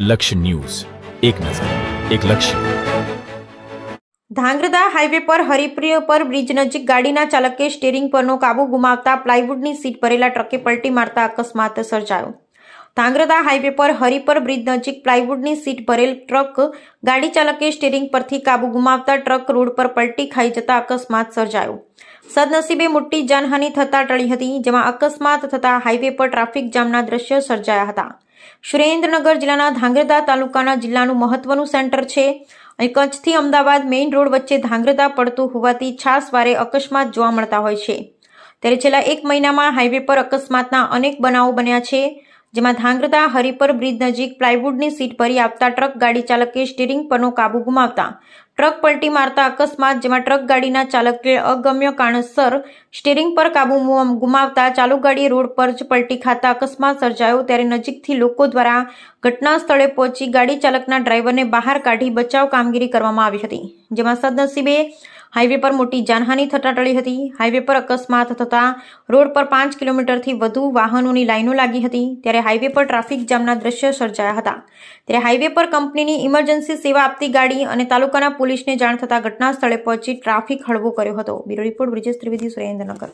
લક્ષ્ય ન્યૂઝ, એક નજર, એક લક્ષ્ય. ધાંગધ્રા હાઈવે પર હરિપ્રિય પર બ્રિજ નજીક ગાડીના ચાલકે સ્ટીયરિંગ પરનો કાબુ ગુમાવતા પ્લાયવુડની સીટ ભરેલા ટ્રકે પલટી મારતા અકસ્માત સર્જાયો. ધાંગધ્રા હાઈવે પર હરિપર બ્રિજ નજીક પ્લાયવુડની સીટ ભરેલ ટ્રક ગાડી ચાલકે સ્ટીયરિંગ પરથી કાબુ ગુમાવતા ટ્રક રોડ પર પલટી ખાઈ જતા અકસ્માત સર્જાયો. સદનસીબે મોટી જાનહાનિ થતા ટળી હતી, જેમાં અકસ્માત થતા હાઈવે પર ટ્રાફિક જામના દ્રશ્યો સર્જાયા હતા. સુરેન્દ્રનગર જિલ્લાના ધાંગધ્રા તાલુકાના જિલ્લાનું મહત્વનું સેન્ટર છે. અહીં કચ્છથી અમદાવાદ મેઇન રોડ વચ્ચે ધાંગધ્રા પડતું હોવાથી છાસવારે અકસ્માત જોવા મળતા હોય છે. ત્યારે છેલ્લા 1 મહિનામાં હાઈવે પર અકસ્માતના અનેક બનાવો બન્યા છે, જેમાં ધાંગધ્રા હરિપર બ્રિજ નજીક પ્લાયવુડની સીટ ભરી આવતા ટ્રક ગાડી ચાલકે સ્ટીયરિંગ પરનો કાબુ ગુમાવતા ટ્રક પલટી મારતા અકસ્માત, જેમાં ટ્રક ગાડીના ચાલકે અગમ્ય કારણસર સ્ટીયરિંગ પર કાબુ ગુમાવતા ચાલુ ગાડી રોડ પર જ પલટી ખાતા અકસ્માત સર્જાયો. ત્યારે નજીકથી લોકો દ્વારા ઘટના સ્થળે પહોંચી ગાડી ચાલકના ડ્રાઈવરને બહાર કાઢી બચાવ કામગીરી કરવામાં આવી હતી, જેમાં સદનસીબે હાઈવે પર મોટી જાનહાનિ થતા ટળી હતી. હાઈવે પર અકસ્માત થતા રોડ પર 5 કિલોમીટરથી વધુ વાહનોની લાઈનો લાગી હતી. ત્યારે હાઈવે પર ટ્રાફિક જામના દ્રશ્યો સર્જાયા હતા. ત્યારે હાઈવે પર કંપનીની ઇમરજન્સી સેવા આપતી ગાડી અને તાલુકાના પોલીસને જાણ થતાં ઘટના સ્થળે પહોંચી ટ્રાફિક હળવો કર્યો હતો. Bureau report Brijesh Trivedi, Surendranagar.